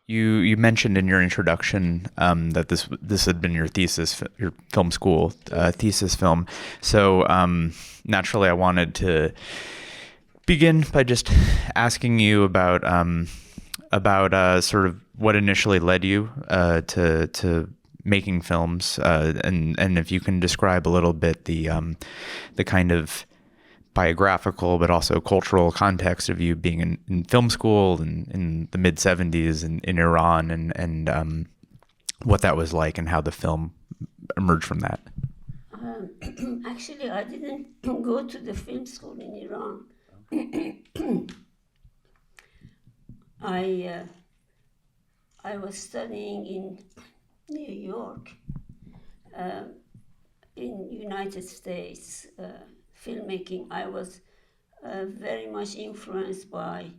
You mentioned in your introduction that this had been your thesis, your film school thesis film. So naturally, I wanted to begin by just asking you about sort of what initially led you to making films, and if you can describe a little bit the kind of biographical but also cultural context of you being in film school in the mid 70s in Iran, and what that was like and how the film emerged from that. Actually, I didn't go to the film school in Iran. I was studying in New York, in United States, filmmaking. I was very much influenced by,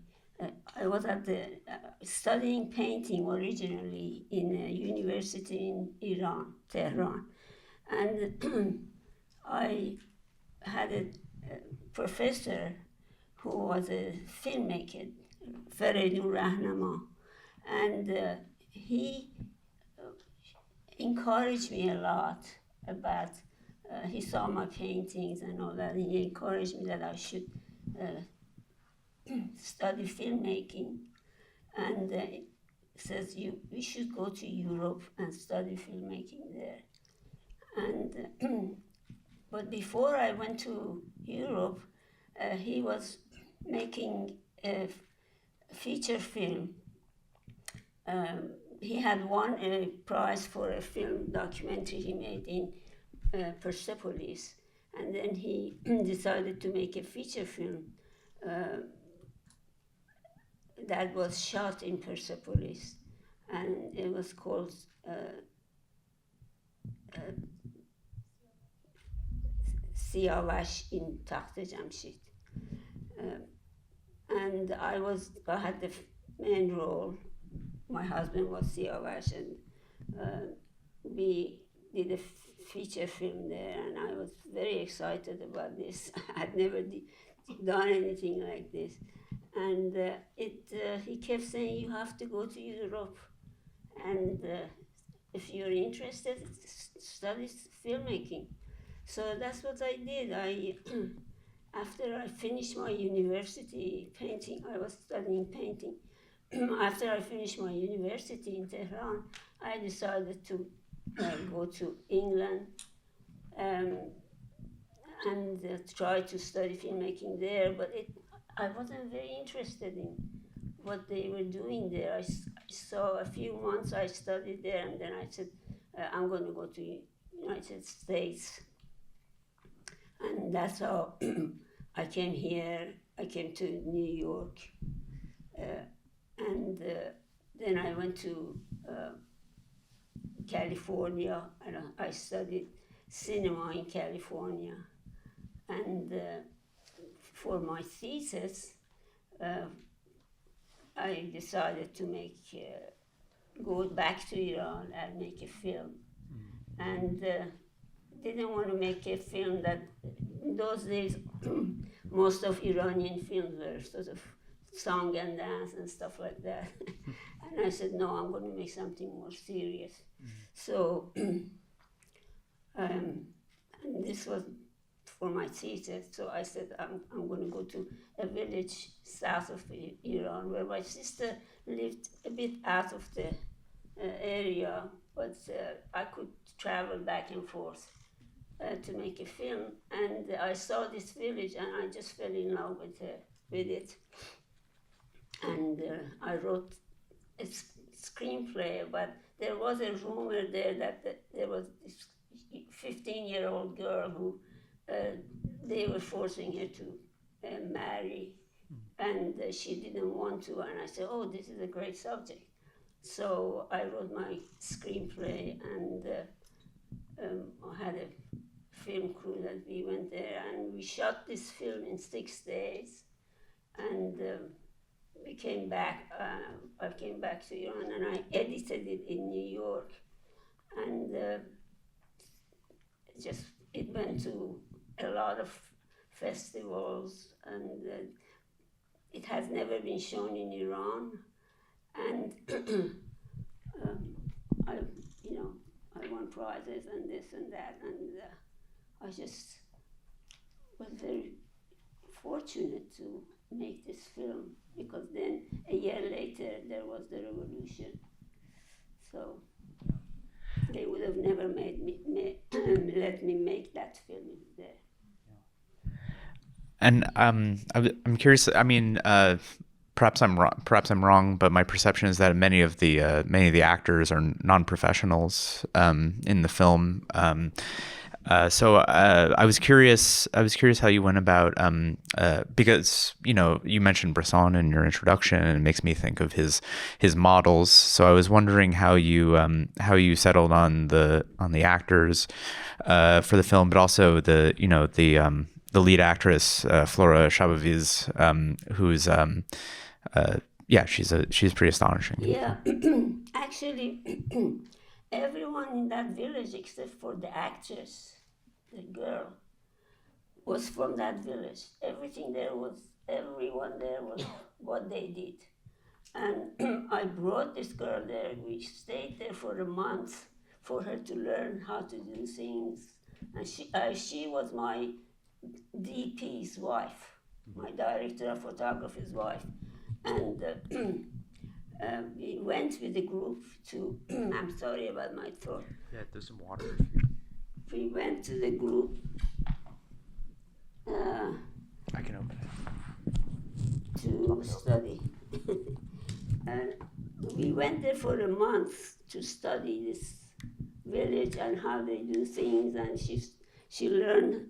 I was at the studying painting originally in a university in Iran, Tehran. And I had a professor who was a filmmaker, Feridun Rahnama, and he encouraged me a lot about, he saw my paintings and all that, and he encouraged me that I should study filmmaking, and says we should go to Europe and study filmmaking there. And but before I went to Europe, he was making a feature film. He had won a prize for a film documentary he made in Persepolis, and then he decided to make a feature film that was shot in Persepolis, and it was called Siyavash in Takht Jamshid. And I had the main role. My husband was Siyavash, and we did a feature film there, and I was very excited about this. I had never done anything like this. And he kept saying, you have to go to Europe, and if you're interested, study filmmaking. So that's what I did. After I finished my university painting, I was studying painting. After I finished my university in Tehran, I decided to go to England and try to study filmmaking there, but I wasn't very interested in what they were doing there. I saw a few months I studied there, and then I said, I'm going to go to United States. And that's how I came here. I came to New York. And then I went to California, and I studied cinema in California. And for my thesis, I decided to go back to Iran and make a film. And didn't want to make a film that, in those days, most of Iranian films were sort of song and dance and stuff like that. And I said, no, I'm going to make something more serious. So, and this was for my thesis. So I said, I'm going to go to a village south of Iran where my sister lived a bit out of the area, but I could travel back and forth to make a film. And I saw this village and I just fell in love with it. And I wrote a screenplay, but there was a rumor there that there was this 15-year-old girl who they were forcing her to marry, and she didn't want to. And I said, oh, this is a great subject. So I wrote my screenplay, and I had a film crew that we went there, and we shot this film in 6 days. And we came back, I came back to Iran, and I edited it in New York. And it went to a lot of festivals, and it has never been shown in Iran. and I, you know, I won prizes and this and that, and I just was very fortunate to make this film, because then a year later there was the revolution. So they would have never made me let me make that film there. And I'm curious. I mean, perhaps I'm wrong. Perhaps I'm wrong, but my perception is that many of the actors are non-professionals in the film. So I was curious. How you went about because you mentioned Bresson in your introduction, and it makes me think of his models. So I was wondering how you settled on the actors for the film, but also the lead actress, Flora Shabaviz, who's she's pretty astonishing. Yeah, actually, everyone in that village except for the actress, the girl, was from that village. Everyone there was what they did. And I brought this girl there. We stayed there for a month for her to learn how to do things. And she was my DP's wife, my director of photography's wife. And we went with the group to, I'm sorry about my throat. Yeah, there's some water. We went to the group. I can open it. To study. And we went there for a month to study this village and how they do things, and she learned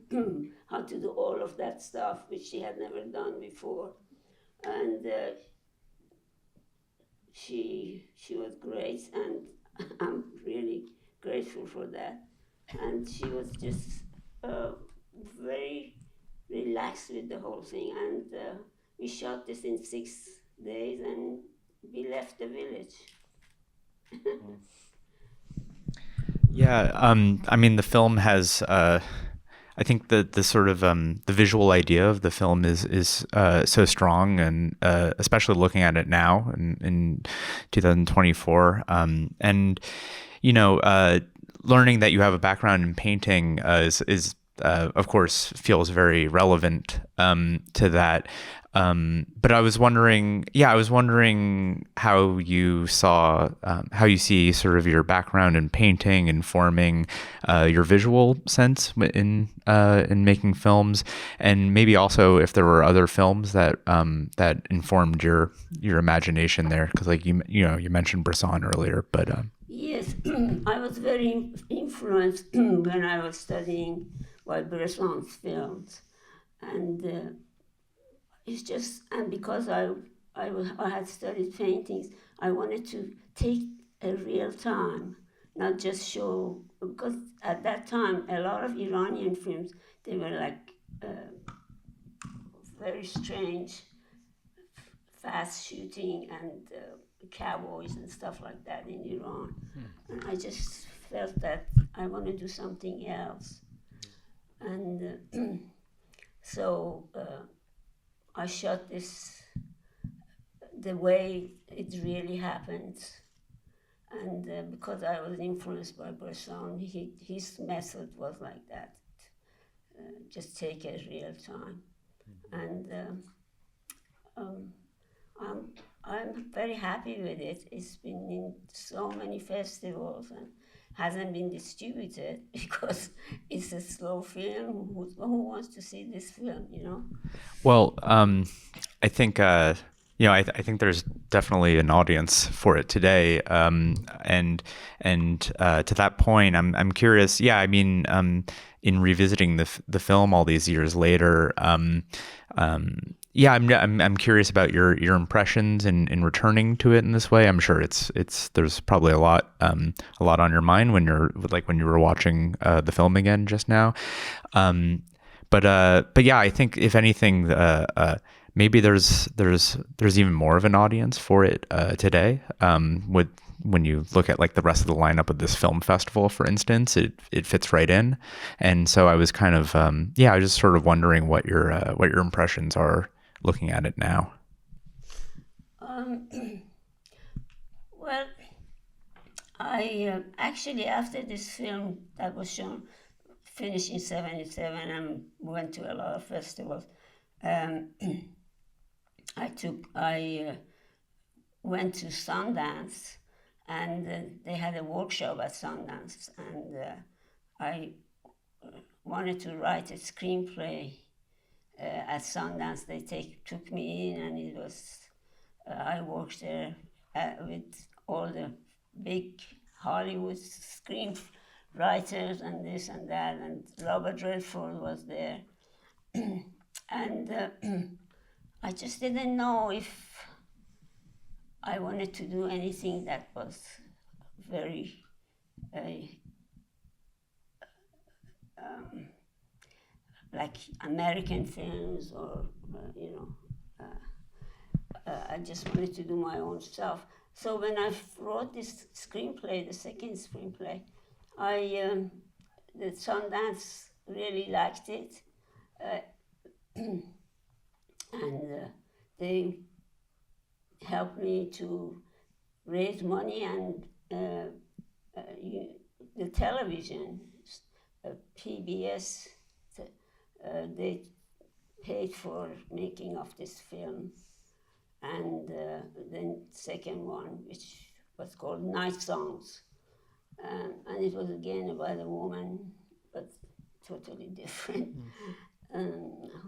how to do all of that stuff which she had never done before. And she was great, and I'm really grateful for that. And she was just very relaxed with the whole thing, and we shot this in 6 days, and we left the village. Yeah, I mean, the film has, I think the sort of the visual idea of the film is so strong, and especially looking at it now in 2024, and learning that you have a background in painting is of course feels very relevant to that. But I was wondering how you see sort of your background in painting informing your visual sense in making films, and maybe also if there were other films that informed your imagination there, because like you mentioned Bresson earlier, but yes, I was very influenced when I was studying by Bresson's films, and it's just, and because I had studied paintings, I wanted to take a real time, not just show, because at that time a lot of Iranian films, they were like very strange, fast shooting and cowboys and stuff like that in Iran. And I just felt that I want to do something else. And so I shot this the way it really happened. And because I was influenced by Bresson, his method was like that. Just take a real time. And I'm very happy with it. It's been in so many festivals and hasn't been distributed because it's a slow film. Who wants to see this film, Well, I think I think there's definitely an audience for it today. And to that point, I'm curious. Yeah, I mean, in revisiting the film all these years later, yeah, I'm curious about your impressions in returning to it in this way. I'm sure there's probably a lot on your mind when you were watching the film again just now. But yeah, I think if anything, maybe there's even more of an audience for it today. When you look at like the rest of the lineup of this film festival, for instance, it fits right in. And so I was kind of I was just sort of wondering what your impressions are looking at it now. Well, I actually, after this film that was shown, finished in '77 and went to a lot of festivals, I went to Sundance, and they had a workshop at Sundance, and I wanted to write a screenplay at Sundance. They took me in, and it was I worked there with all the big Hollywood screenwriters and this and that, and Robert Redford was there, and I just didn't know if I wanted to do anything that was very like American films, or I just wanted to do my own stuff. So when I wrote this screenplay, the second screenplay, the Sundance really liked it, and they helped me to raise money, and the television, PBS, they paid for making of this film. And then second one, which was called Night Songs, and it was again about a woman, but totally different,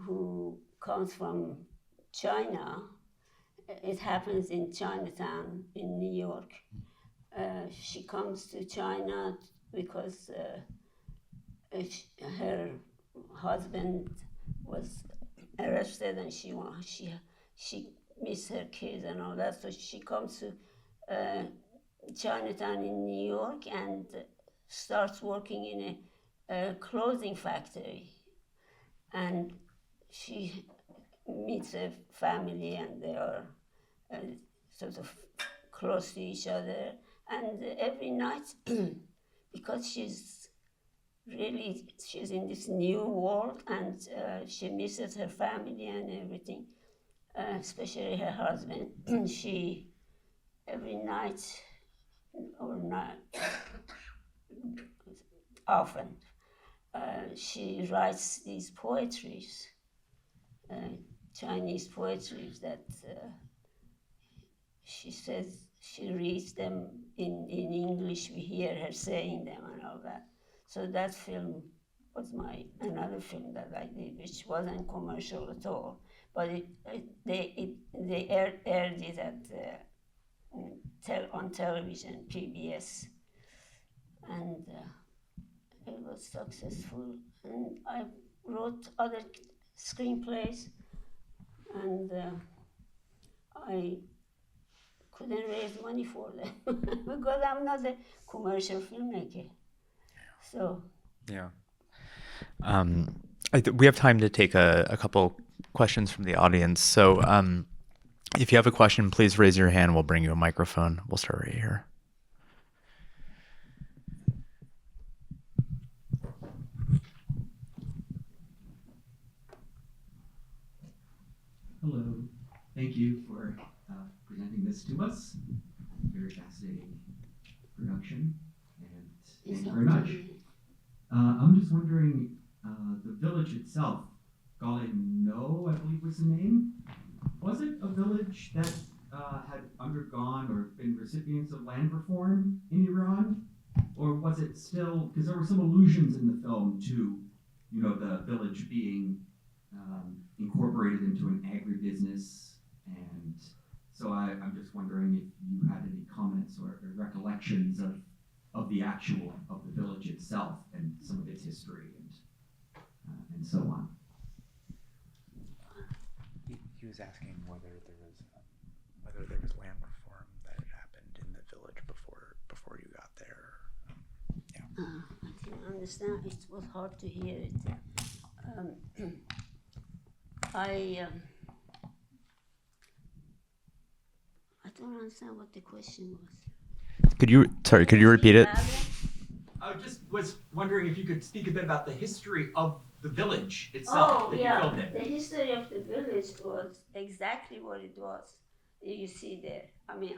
who comes from China. It happens in Chinatown in New York. She comes to China because her husband was arrested, and she miss her kids and all that, so she comes to Chinatown in New York and starts working in a clothing factory, and she meets a family, and they are sort of close to each other, and every night because she's in this new world, and she misses her family and everything, especially her husband. She, every night, or not often, she writes these poetries, Chinese poetries, that she says she reads them in English. We hear her saying them and all that. So that film was another film that I did, which wasn't commercial at all. But they aired it on television, PBS, and it was successful. And I wrote other screenplays, and I couldn't raise money for them because I'm not a commercial filmmaker. So yeah. We have time to take a couple questions from the audience. So if you have a question, please raise your hand. We'll bring you a microphone. We'll start right here. Hello. Thank you for presenting this to us. Very fascinating production, and thank you very much. I'm just wondering, the village itself, No, I believe was the name. Was it a village that had undergone or been recipients of land reform in Iran? Or was it still, because there were some allusions in the film to, the village being incorporated into an agribusiness, and so I'm just wondering if you had any comments or recollections of the village itself and some of its history and so on. He was asking whether there was land reform that had happened in the village before you got there. Yeah. I didn't understand. It was hard to hear it. I don't understand what the question was. Could you repeat it? I just was wondering if you could speak a bit about the history of the village itself that you filmed in. The history of the village was exactly what it was. you see there. I mean,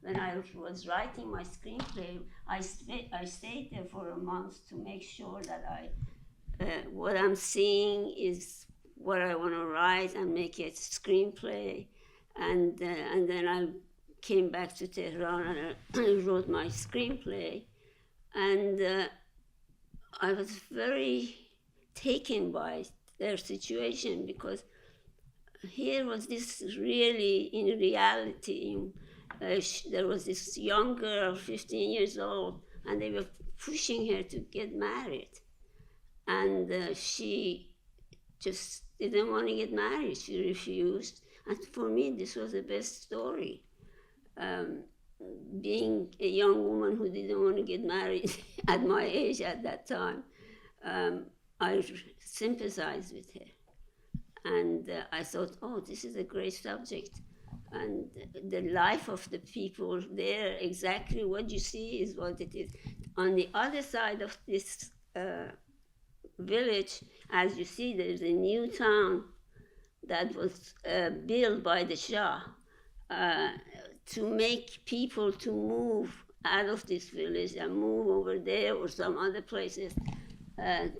when I was writing my screenplay, I stayed there for a month to make sure that what I'm seeing is what I want to write and make it screenplay, and then I came back to Tehran and I wrote my screenplay, and I was very taken by their situation, because here was this really, in reality, there was this young girl, 15 years old, and they were pushing her to get married. And she just didn't want to get married. She refused. And for me, this was the best story. Being a young woman who didn't want to get married at my age at that time, I sympathized with her. And I thought, oh, this is a great subject. And the life of the people there, exactly what you see is what it is. On the other side of this village, as you see, there's a new town that was built by the Shah to make people to move out of this village and move over there or some other places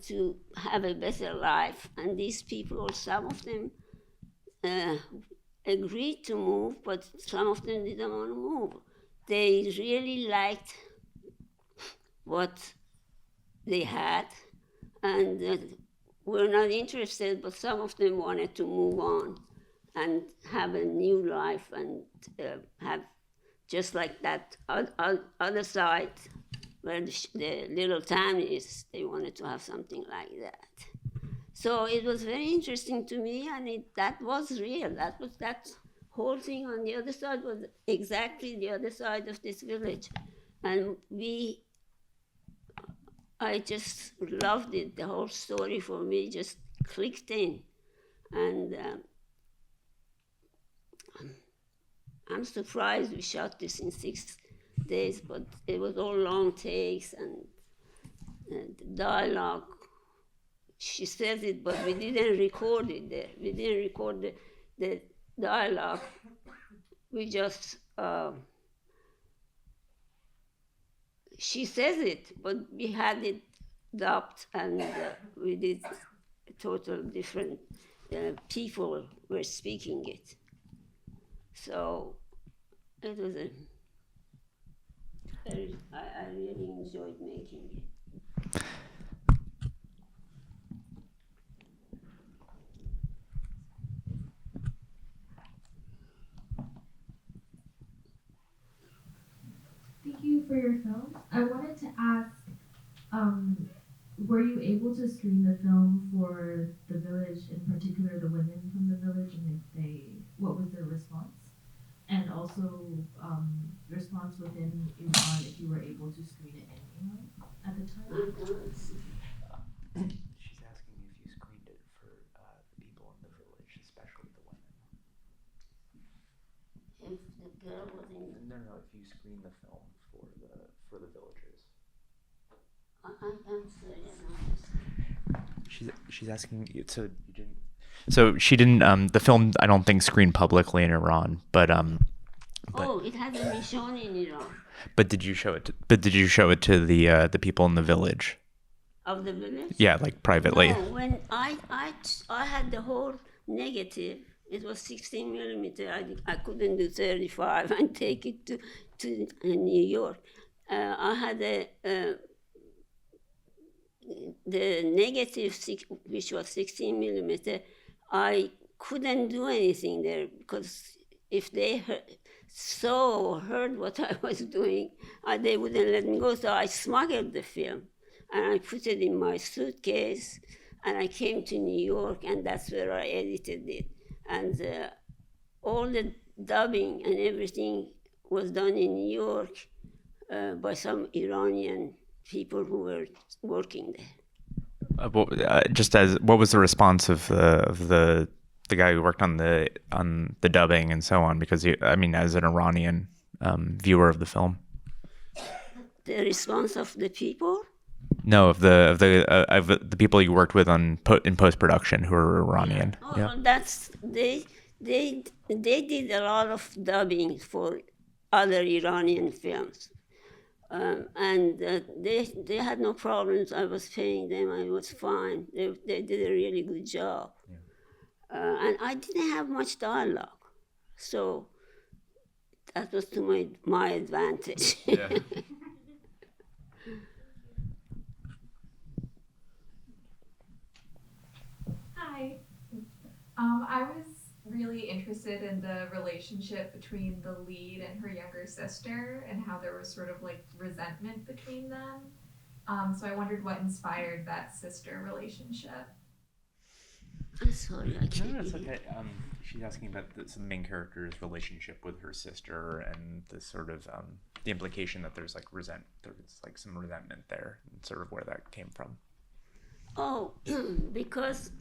to have a better life. And these people, or some of them, agreed to move, but some of them didn't want to move. They really liked what they had, and were not interested, but some of them wanted to move on and have a new life and have just like that other side where the little town is. They wanted to have something like that. So it was very interesting to me, and that was real. That whole thing on the other side was exactly the other side of this village. And I just loved it. The whole story for me just clicked in. And I'm surprised we shot this in 6 days, but it was all long takes and the dialogue. She says it, but we didn't record it there. We didn't record the dialogue. We just, she says it, but we had it dubbed, and we did total different people were speaking it. So it was I really enjoyed making it. Thank you for your film. I wanted to ask, were you able to screen the film for the village, in particular the women from the village, and what was their response? And also response within Iran, if you were able to screen it in Iran at the time? She's asking if you screened it for the people in the village, especially the women. If the girl was in... No, if you screened the film for the villagers. I'm sorry, She's asking you, so you didn't. So she didn't. The film, I don't think, screened publicly in Iran, but oh, it hasn't been shown in Iran. But did you show it? Did you show it to the people in the village? Of the village? Yeah, like privately. No, when I had the whole negative. It was 16 millimeter. I couldn't do 35 and take it to New York. I had the negative, which was 16 millimeter. I couldn't do anything there, because if they saw or heard what I was doing, they wouldn't let me go. So I smuggled the film and I put it in my suitcase, and I came to New York, and that's where I edited it. And all the dubbing and everything was done in New York by some Iranian people who were working there. What was the response of the guy who worked on the dubbing and so on? Because as an Iranian viewer of the film, the response of the people. No, of the people you worked with in post production who are Iranian. Yeah. Oh, yeah. they did a lot of dubbing for other Iranian films. And they had no problems. I was paying them. I was fine. They did a really good job. Yeah. And I didn't have much dialogue. So that was to my advantage. Yeah. Hi. I was really interested in the relationship between the lead and her younger sister and how there was sort of like resentment between them. So I wondered what inspired that sister relationship. I'm sorry, I can't. No, it's okay. She's asking about the main character's relationship with her sister and the sort of the implication that there's like some resentment there, and sort of where that came from. Oh, because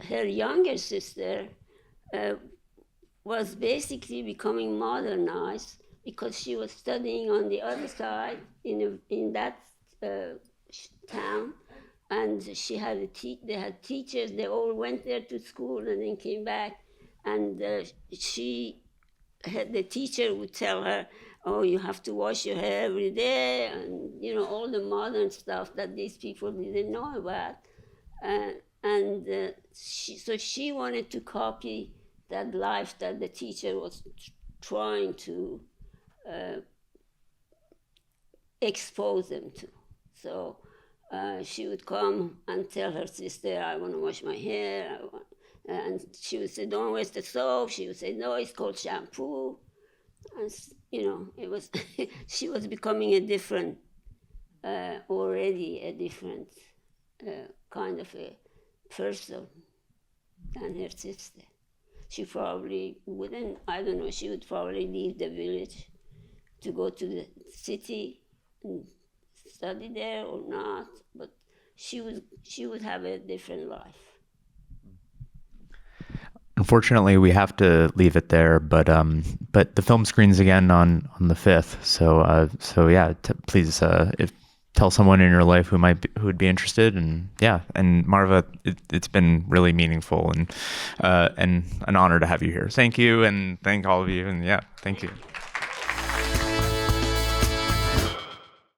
her younger sister was basically becoming modernized because she was studying on the other side in that town, and she had they had teachers. They all went there to school and then came back, and the teacher would tell her, "Oh, you have to wash your hair every day," and all the modern stuff that these people didn't know about. So she wanted to copy that life that the teacher was trying to expose them to. So she would come and tell her sister, "I want to wash my hair." And she would say, "Don't waste the soap." She would say, "No, it's called shampoo." And, it was she was becoming already a different kind of a person than her sister. She probably wouldn't, I don't know, she would probably leave the village to go to the city and study there or not, but she would have a different life. Unfortunately, we have to leave it there, but the film screens again on the 5th. So yeah, please tell someone in your life who would be interested, and Marva, it's been really meaningful and an honor to have you here. Thank you, and thank all of you, and yeah, thank you.